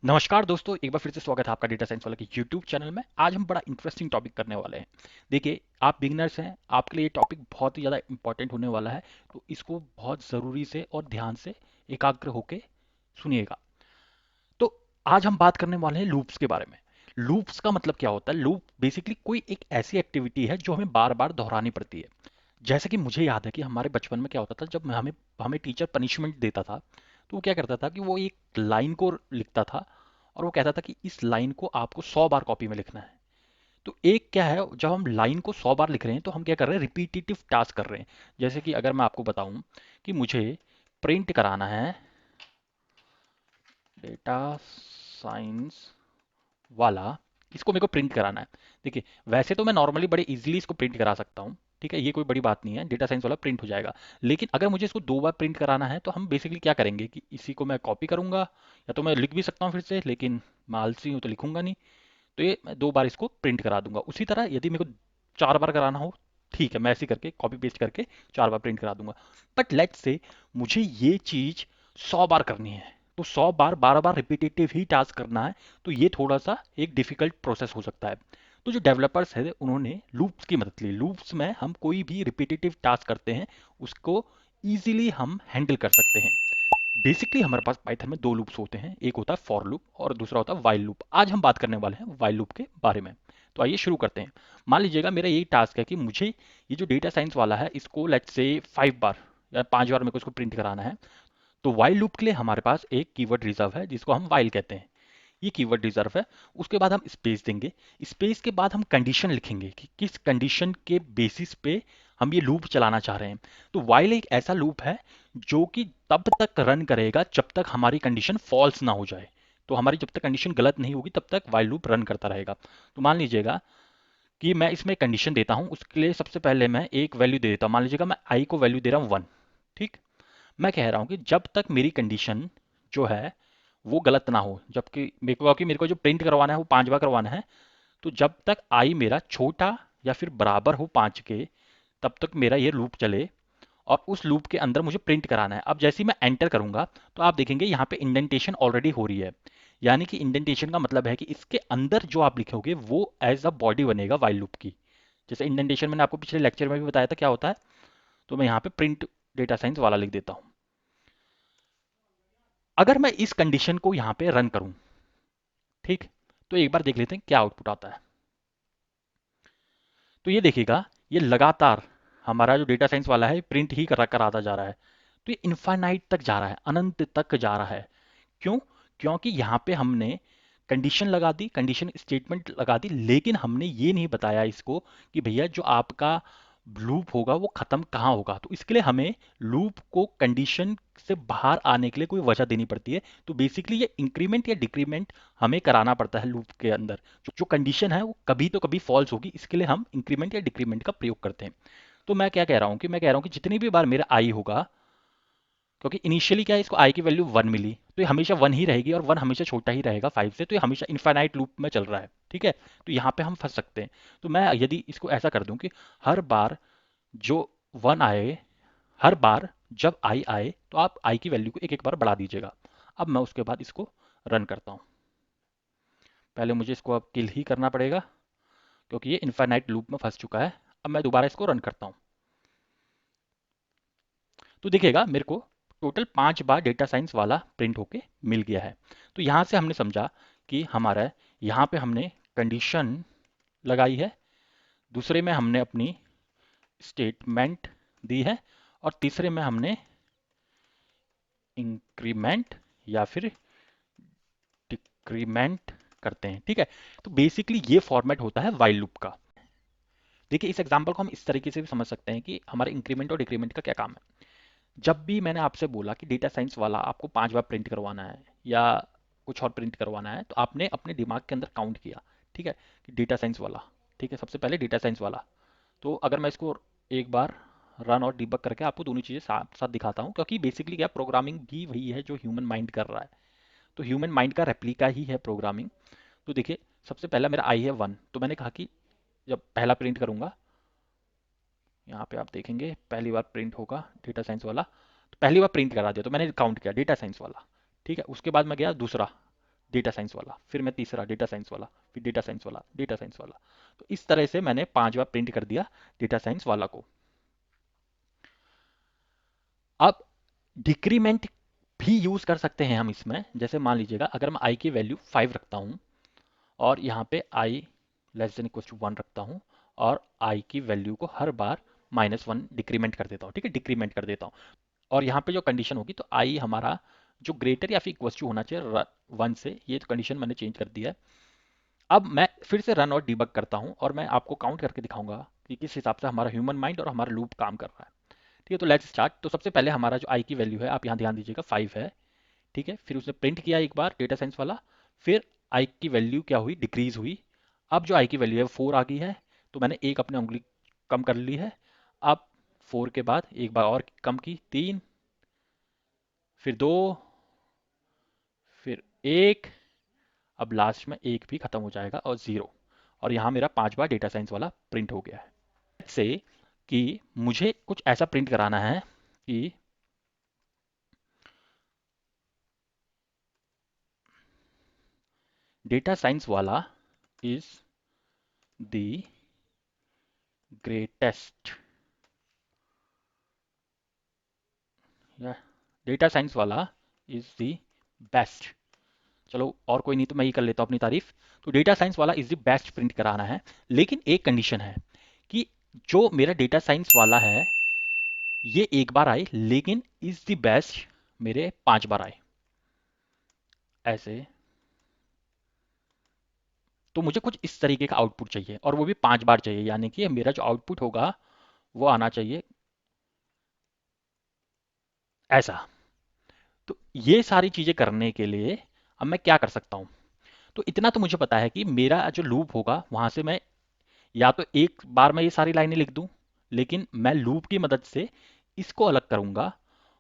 नमस्कार दोस्तों, एक बार फिर से स्वागत है आपका डेटा साइंस वाला के यूट्यूब चैनल में। आज हम बड़ा इंटरेस्टिंग टॉपिक करने वाले हैं। देखिए, आप बिगिनर्स हैं, आपके लिए ये टॉपिक बहुत ही ज़्यादा इंपॉर्टेंट होने वाला है, तो इसको बहुत ज़रूरी से और ध्यान से एकाग्र होके सुनिएगा। तो आज हम बात करने वाले हैं लूप्स के बारे में। लूप्स का मतलब क्या होता है? लूप बेसिकली कोई एक ऐसी एक्टिविटी है जो हमें बार बार दोहरानी पड़ती है। जैसे कि मुझे याद है कि हमारे बचपन में क्या होता था, जब हमें हमें टीचर पनिशमेंट देता था, तो वो क्या करता था कि वो एक लाइन को लिखता था और वो कहता था कि इस लाइन को आपको 100 बार कॉपी में लिखना है। तो एक क्या है, जब हम लाइन को 100 बार लिख रहे हैं तो हम क्या कर रहे हैं, रिपीटेटिव टास्क कर रहे हैं। जैसे कि अगर मैं आपको बताऊं कि मुझे प्रिंट कराना है डेटा साइंस वाला, इसको मेरे को प्रिंट कराना है। देखिए, वैसे तो मैं नॉर्मली बड़े इजीली इसको प्रिंट करा सकता हूँ, ठीक है, ये कोई बड़ी बात नहीं है, डेटा साइंस वाला प्रिंट हो जाएगा। लेकिन अगर मुझे इसको 2 बार प्रिंट कराना है तो हम बेसिकली क्या करेंगे कि इसी को मैं कॉपी करूंगा, या तो मैं लिख भी सकता हूँ फिर से, लेकिन मैं आलसी हूँ तो लिखूंगा नहीं। तो ये मैं 2 बार इसको प्रिंट करा दूंगा। उसी तरह यदि मेरे को 4 बार कराना हो, ठीक है, मैं ऐसे करके कॉपी पेस्ट करके 4 बार प्रिंट करा दूंगा। बट लेट्स से मुझे ये चीज 100 बार करनी है, तो 100 बार 12 बार रिपीटेटिव ही टास्क करना है। तो ये थोड़ा सा एक डिफिकल्ट प्रोसेस हो सकता है। तो जो डेवलपर्स है उन्होंने लूप्स की मदद ली। लूप्स में हम कोई भी रिपीटेटिव टास्क करते हैं, उसको इजीली हम हैंडल कर सकते हैं। बेसिकली हमारे पास पाइथन में 2 लूप्स होते हैं, एक होता है फॉर लूप और दूसरा होता है वाइल लूप। आज हम बात करने वाले हैं वाइल लूप के बारे में। तो आइए शुरू करते हैं। मान लीजिएगा मेरा यही टास्क है कि मुझे ये जो डेटा साइंस वाला है इसको लेट्स से 5 बार या 5 बार मेरे को इसको प्रिंट कराना है। तो वाइल लूप के लिए हमारे पास एक कीवर्ड रिजर्व है जिसको हम वाइल कहते हैं। ये कीवर्ड रिजर्व है। उसके बाद हम स्पेस देंगे। स्पेस के बाद हम कंडीशन लिखेंगे कि किस कंडीशन के बेसिस पे हम ये लूप चलाना चाह रहे हैं। तो वाइल एक ऐसा लूप है जो कि तब तक रन करेगा जब तक हमारी कंडीशन फॉल्स ना हो जाए। तो हमारी जब तक कंडीशन गलत नहीं होगी तब तक वाइल लूप रन करता रहेगा। तो मान लीजिएगा कि मैं इसमें कंडीशन देता हूं, उसके लिए सबसे पहले मैं एक वैल्यू दे देता हूं। मान लीजिएगा मैं आई को वैल्यू दे रहा हूं 1। ठीक। मैं कह रहा हूं कि जब तक मेरी कंडीशन जो है वो गलत ना हो, जबकि मेरे को जो प्रिंट करवाना है वो 5 बार करवाना है। तो जब तक आई मेरा छोटा या फिर बराबर हो 5 के, तब तक मेरा ये लूप चले और उस लूप के अंदर मुझे प्रिंट कराना है। अब जैसे ही मैं एंटर करूंगा तो आप देखेंगे यहाँ पे इंडेंटेशन ऑलरेडी हो रही है। यानी कि इंडेंटेशन का मतलब है कि इसके अंदर जो आप लिखोगे वो एज अ बॉडी बनेगा वाइल लूप की। जैसे इंडेंटेशन मैंने आपको पिछले लेक्चर में भी बताया था क्या होता है। तो मैं यहाँ पे प्रिंट डेटा साइंस वाला लिख देता हूँ। अगर मैं इस कंडीशन को यहाँ पे रन करूँ, ठीक, तो एक बार देख लेते हैं क्या आउटपुट आता है। तो ये देखिएगा, ये लगातार हमारा जो डेटा साइंस वाला है प्रिंट ही कराता जा रहा है। तो ये इनफाइनाइट तक जा रहा है, अनंत तक जा रहा है। क्यों? क्योंकि यहाँ पे हमने कंडीशन लगा दी, कंडीशन स्टेटमेंट लगा दी, लेकिन हमने ये नहीं बताया इसको कि भैया जो आपका लूप होगा वो खत्म कहाँ होगा। तो इसके लिए हमें लूप को कंडीशन से बाहर आने के लिए कोई वजह देनी पड़ती है। तो बेसिकली ये इंक्रीमेंट या डिक्रीमेंट हमें कराना पड़ता है लूप के अंदर। जो कंडीशन है वो कभी तो कभी फॉल्स होगी, इसके लिए हम इंक्रीमेंट या डिक्रीमेंट का प्रयोग करते हैं। तो मैं क्या कह रहा हूँ कि मैं कह रहा हूँ कि जितनी भी बार मेरा आई होगा, क्योंकि इनिशियली क्या है, इसको आई की वैल्यू 1 मिली, तो ये हमेशा 1 ही रहेगी और 1 हमेशा छोटा ही रहेगा 5 से। तो ये हमेशा इनफाइनाइट लूप में चल रहा है, ठीक है। तो यहाँ पे हम फंस सकते हैं। तो मैं यदि इसको ऐसा कर दूं कि हर बार जो 1 आए, हर बार जब आई आए तो आप आई की वैल्यू को एक एक बार बढ़ा दीजिएगा। अब मैं उसके बाद इसको रन करता हूँ। पहले मुझे इसको अब किल ही करना पड़ेगा क्योंकि ये इनफाइनाइट लूप में फंस चुका है। अब मैं दोबारा इसको रन करता हूँ। तो देखिएगा मेरे को टोटल 5 बार डेटा साइंस वाला प्रिंट होके मिल गया है। तो यहाँ से हमने समझा कि हमारा यहाँ पे हमने कंडीशन लगाई है, दूसरे में हमने अपनी स्टेटमेंट दी है, और तीसरे में हमने इंक्रीमेंट या फिर डिक्रीमेंट करते हैं, ठीक है। तो बेसिकली ये फॉर्मेट होता है वाइल लूप का। देखिए, इस एग्जांपल को हम इस तरीके से भी समझ सकते हैं कि हमारे इंक्रीमेंट और डिक्रीमेंट का क्या काम है। जब भी मैंने आपसे बोला कि डेटा साइंस वाला आपको 5 बार प्रिंट करवाना है या कुछ और प्रिंट करवाना है, तो आपने अपने दिमाग के अंदर काउंट किया, ठीक है, कि डेटा साइंस वाला, ठीक है, सबसे पहले डेटा साइंस वाला। तो अगर मैं इसको एक बार रन और डिबग करके आपको दोनों चीज़ें साथ साथ दिखाता हूँ, क्योंकि बेसिकली क्या, प्रोग्रामिंग भी वही है जो ह्यूमन माइंड कर रहा है। तो ह्यूमन माइंड का रेप्लिका ही है प्रोग्रामिंग। तो देखिए, सबसे पहला मेरा आई है 1, तो मैंने कहा कि जब पहला प्रिंट करूंगा, यहाँ पे आप देखेंगे पहली बार प्रिंट होगा डेटा साइंस वाला। तो पहली बार प्रिंट करा दिया तो मैंने काउंट किया डेटा साइंस वाला, ठीक है। उसके बाद मैं गया दूसरा, डेटा साइंस वाला, फिर मैं तीसरा डेटा साइंस वाला, फिर डेटा साइंस वाला, डेटा साइंस वाला। तो इस तरह से मैंने 5 बार प्रिंट कर दिया डेटा साइंस वाला को। अब डिक्रीमेंट भी यूज कर सकते हैं हम इसमें। जैसे मान लीजिएगा अगर मैं आई की वैल्यू 5 रखता हूँ और यहाँ पे आई लेस देन इक्वल टू 1 रखता हूँ और आई की वैल्यू को हर बार -1 डिक्रीमेंट कर देता हूँ, ठीक है, डिक्रीमेंट कर देता हूँ। और यहाँ पे जो कंडीशन होगी तो आई हमारा जो ग्रेटर या फिर इक्वल टू होना चाहिए 1 से, ये तो कंडीशन मैंने चेंज कर दिया है। अब मैं फिर से रन और डिबग करता हूँ और मैं आपको काउंट करके दिखाऊंगा कि किस हिसाब से हमारा ह्यूमन माइंड और हमारा लूप काम कर रहा है। ठीक है, तो लेट्स स्टार्ट। तो सबसे पहले हमारा जो आई की वैल्यू है, आप यहाँ ध्यान दीजिएगा, 5 है। ठीक है, फिर उसने प्रिंट किया एक बार डेटा साइंस वाला, फिर आई की वैल्यू क्या हुई, डिक्रीज हुई। अब जो आई की वैल्यू है 4 आ गई है, तो मैंने एक अपने उंगली कम कर ली है। अब 4 के बाद एक बार और कम की, 3, फिर 2, फिर 1, अब लास्ट में 1 भी खत्म हो जाएगा और 0। और यहाँ मेरा 5 बार डेटा साइंस वाला प्रिंट हो गया है। से कि मुझे कुछ ऐसा प्रिंट कराना है कि डेटा साइंस वाला इज द ग्रेटेस्ट, या डेटा साइंस वाला इज द बेस्ट। चलो और कोई नहीं तो मैं ये कर लेता हूँ अपनी तारीफ। तो डेटा साइंस वाला इज द बेस्ट प्रिंट कराना है, लेकिन एक कंडीशन है कि जो मेरा डेटा साइंस वाला है ये एक बार आए, लेकिन इज द बेस्ट मेरे 5 बार आए ऐसे। तो मुझे कुछ इस तरीके का आउटपुट चाहिए और वो भी 5 बार चाहिए, यानी कि मेरा जो आउटपुट होगा वो आना चाहिए ऐसा। तो ये सारी चीजें करने के लिए अब मैं क्या कर सकता हूँ? तो इतना तो मुझे पता है कि मेरा जो लूप होगा वहां से मैं या तो एक बार मैं ये सारी लाइनें लिख दूं, लेकिन मैं लूप की मदद से इसको अलग करूंगा,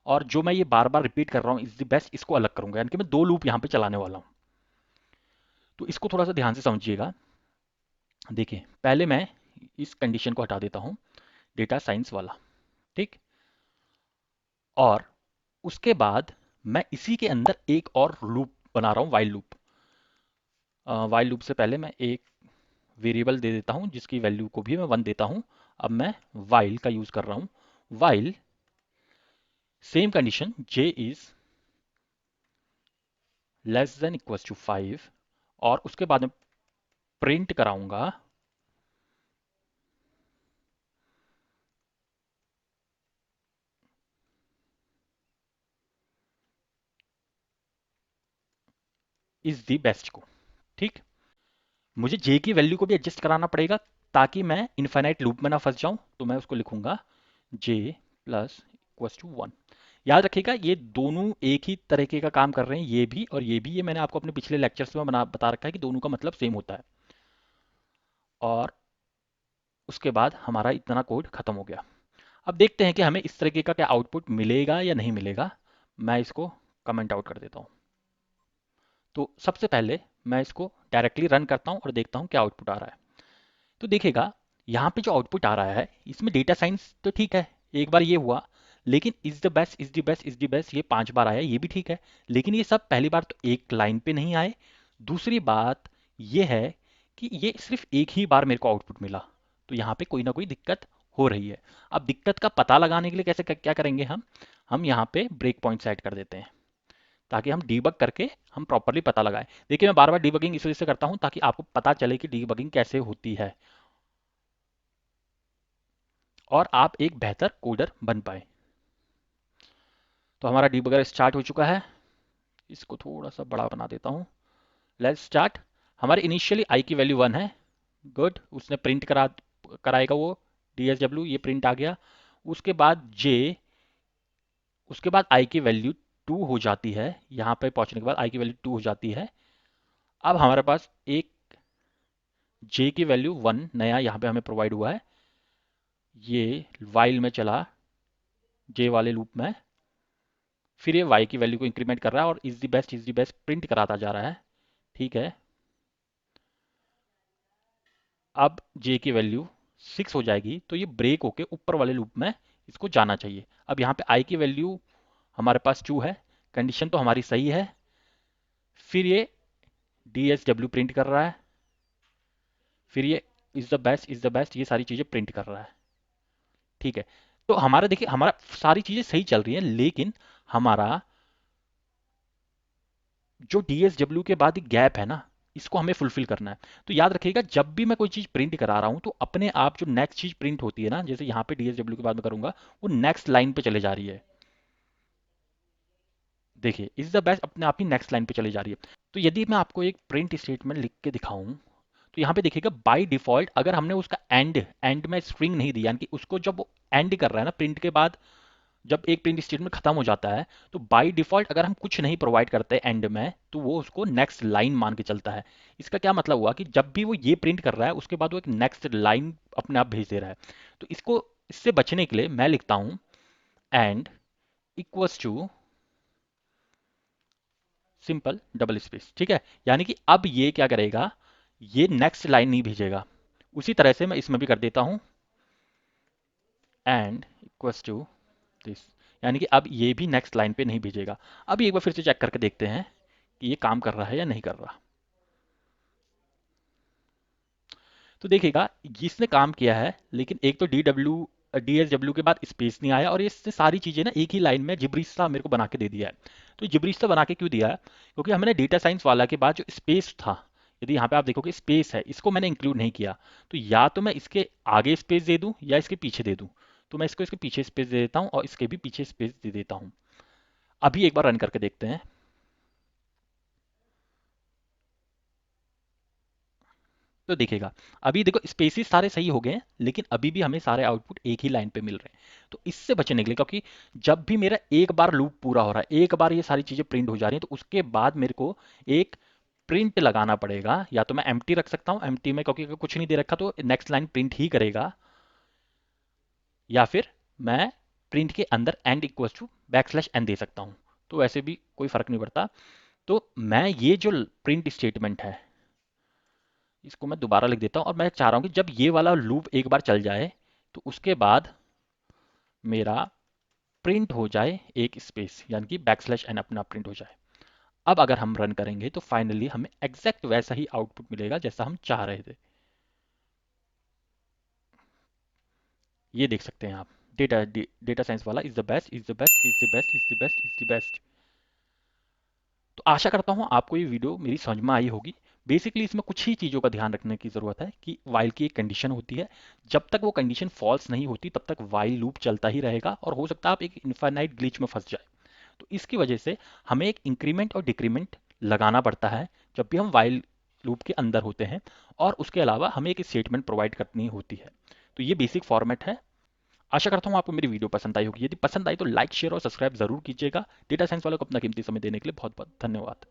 और जो मैं ये बार बार रिपीट कर रहा हूँ इज द बेस्ट, इसको अलग करूंगा, यानी कि मैं 2 लूप यहाँ पे चलाने वाला हूँ। तो इसको थोड़ा सा ध्यान से समझिएगा। देखिए पहले मैं इस कंडीशन को हटा देता हूँ, डेटा साइंस वाला, ठीक। और उसके बाद मैं इसी के अंदर एक और लूप बना रहा हूँ, वाइल लूप। वाइल लूप से पहले मैं एक वेरिएबल दे देता हूँ जिसकी वैल्यू को भी मैं 1 देता हूँ। अब मैं वाइल का यूज कर रहा हूँ। While same condition j is less than equal to 5, और उसके बाद में प्रिंट कराऊंगा इज द बेस्ट को, ठीक। मुझे j की वैल्यू को भी एडजस्ट कराना पड़ेगा ताकि मैं इनफाइनाइट लूप में ना फंस जाऊं। तो मैं उसको लिखूंगा j प्लस इक्वल टू 1। याद रखिएगा ये दोनों एक ही तरीके का काम कर रहे हैं, ये भी और ये भी। ये मैंने आपको अपने पिछले लेक्चर्स में बता रखा है कि दोनों का मतलब सेम होता है। और उसके बाद हमारा इतना कोड खत्म हो गया। अब देखते हैं कि हमें इस तरीके का क्या आउटपुट मिलेगा या नहीं मिलेगा। मैं इसको कमेंट आउट कर देता हूँ। तो सबसे पहले मैं इसको डायरेक्टली रन करता हूँ और देखता हूँ क्या आउटपुट आ रहा है। तो देखिएगा यहाँ पे जो आउटपुट आ रहा है इसमें डेटा साइंस तो ठीक है, एक बार ये हुआ। लेकिन is the best, is the best, is the best ये 5 बार आया, ये भी ठीक है। लेकिन ये सब पहली बार तो एक लाइन पे नहीं आए। दूसरी बात ये है कि ये सिर्फ एक ही बार मेरे को आउटपुट मिला। तो यहाँ पे कोई ना कोई दिक्कत हो रही है। अब दिक्कत का पता लगाने के लिए कैसे क्या करेंगे हम यहाँ पे ब्रेक पॉइंट सेट कर देते हैं ताकि हम डीबग करके हम प्रॉपरली पता लगाएं। देखिए मैं बार बार डीबगिंग इस वजह से करता हूं ताकि आपको पता चले कि डीबगिंग कैसे होती है और आप एक बेहतर कोडर बन पाए। तो हमारा डीबगर स्टार्ट हो चुका है। इसको थोड़ा सा बड़ा बना देता हूँ। Let's start. हमारे इनिशियली आई की वैल्यू 1 है। गुड, उसने प्रिंट कराएगा वो DSW, ये प्रिंट आ गया। उसके बाद जे, उसके बाद आई की वैल्यू 2 हो जाती है। यहाँ पे पहुंचने के बाद आई की वैल्यू 2 हो जाती है। अब हमारे पास एक जे की वैल्यू 1 नया यहाँ पे हमें प्रोवाइड हुआ है। ये वाइल में चला, जे वाले लूप में, फिर ये वाई की वैल्यू को इंक्रीमेंट कर रहा है और इज द बेस्ट प्रिंट कराता जा रहा है, ठीक है। अब जे की वैल्यू 6 हो जाएगी तो ये ब्रेक होके ऊपर वाले लूप में इसको जाना चाहिए। अब यहाँ पे आई की वैल्यू हमारे पास 2 है, कंडीशन तो हमारी सही है। फिर ये डी एस डब्ल्यू प्रिंट कर रहा है, फिर ये इज द बेस्ट, ये सारी चीज़ें प्रिंट कर रहा है। ठीक है, तो हमारा देखिए, हमारा सारी चीज़ें सही चल रही हैं, लेकिन हमारा जो डीएसडब्ल्यू के बाद गैप है ना, इसको हमें फुलफिल करना है। तो याद रखिएगा, जब भी मैं कोई चीज़ प्रिंट करा रहा हूँ तो अपने आप जो नेक्स्ट चीज़ प्रिंट होती है ना, जैसे यहाँ पे डीएसडब्ल्यू के बाद मैं करूँगा, वो नेक्स्ट लाइन पे चले जा रही है। देखिए इज द बेस्ट अपने आप ही नेक्स्ट लाइन पे चली जा रही है। तो यदि मैं आपको एक प्रिंट स्टेटमेंट लिख के दिखाऊं, तो यहाँ पे देखिएगा बाय डिफॉल्ट अगर हमने उसका एंड एंड में स्ट्रिंग नहीं दी, यानी कि उसको जब एंड कर रहा है ना प्रिंट के बाद, जब एक प्रिंट स्टेटमेंट खत्म हो जाता है, तो बाय डिफॉल्ट अगर हम कुछ नहीं प्रोवाइड करते एंड में, तो वो उसको नेक्स्ट लाइन मान के चलता है। इसका क्या मतलब हुआ कि जब भी वो ये प्रिंट कर रहा है, उसके बाद वो एक नेक्स्ट लाइन अपने आप भेज दे रहा है। तो इसको, इससे बचने के लिए मैं लिखता हूं and equals to simple double space. ठीक है, यानी कि अब ये क्या करेगा, ये नेक्स्ट लाइन नहीं भेजेगा। उसी तरह से मैं इसमें भी कर देता हूं एंड इक्वल्स टू दिस, यानी कि अब ये भी नेक्स्ट लाइन पे नहीं भेजेगा। अब एक बार फिर से चेक करके देखते हैं कि ये काम कर रहा है या नहीं कर रहा। तो देखिएगा इसने काम किया है, लेकिन एक तो डी एस डब्ल्यू के बाद स्पेस नहीं आया, और ये इससे सारी चीज़ें ना एक ही लाइन में जिब्रिश मेरे को बना के दे दिया है। तो जिब्रिश बना के क्यों दिया है, क्योंकि हमने डेटा साइंस वाला के बाद जो स्पेस था, यदि यहाँ पे आप देखोगे स्पेस है, इसको मैंने इंक्लूड नहीं किया। तो या तो मैं इसके आगे स्पेस दे दूँ या इसके पीछे दे दूँ। तो मैं इसको इसके पीछे स्पेस दे देता हूँ और इसके भी पीछे स्पेस दे देता हूँ। अभी एक बार रन करके देखते हैं। तो देखिएगा, अभी देखो स्पेसिस सारे सही हो गए हैं, लेकिन अभी भी हमें सारे आउटपुट एक ही लाइन पे मिल रहे हैं। तो इससे बचने के लिए, क्योंकि जब भी मेरा एक बार लूप पूरा हो रहा है, एक बार ये सारी चीज़ें प्रिंट हो जा रही हैं, तो उसके बाद मेरे को एक प्रिंट लगाना पड़ेगा। या तो मैं एम्प्टी रख सकता हूँ, एम्प्टी में क्योंकि अगर कुछ नहीं दे रखा तो नेक्स्ट लाइन प्रिंट ही करेगा, या फिर मैं प्रिंट के अंदर end equals to backslash n दे सकता हूँ। तो वैसे भी कोई फर्क नहीं पड़ता। तो मैं ये जो प्रिंट स्टेटमेंट है, इसको मैं दोबारा लिख देता हूँ, और मैं चाह रहा हूँ कि जब ये वाला लूप एक बार चल जाए, तो उसके बाद मेरा प्रिंट हो जाए एक स्पेस, यानी कि बैक स्लैश एन अपना प्रिंट हो जाए। अब अगर हम रन करेंगे तो फाइनली हमें एग्जैक्ट वैसा ही आउटपुट मिलेगा जैसा हम चाह रहे थे। ये देख सकते हैं आप, डेटा साइंस वाला is the best, is the best, is the best, is the best, is the best. तो आशा करता हूँ आपको ये वीडियो मेरी समझ में आई होगी। बेसिकली इसमें कुछ ही चीज़ों का ध्यान रखने की ज़रूरत है कि वाइल की एक कंडीशन होती है, जब तक वो कंडीशन फॉल्स नहीं होती तब तक वाइल लूप चलता ही रहेगा, और हो सकता है आप एक इन्फाइनाइट ग्लिच में फंस जाए। तो इसकी वजह से हमें एक इंक्रीमेंट और डिक्रीमेंट लगाना पड़ता है जब भी हम वाइल लूप के अंदर होते हैं, और उसके अलावा हमें एक स्टेटमेंट प्रोवाइड करनी होती है। तो ये बेसिक फॉर्मेट है। आशा करता हूँ आपको मेरी वीडियो पसंद आई होगी। यदि पसंद आई तो लाइक शेयर और सब्सक्राइब जरूर कीजिएगा। डेटा साइंस वालों को अपना कीमती समय देने के लिए बहुत बहुत धन्यवाद।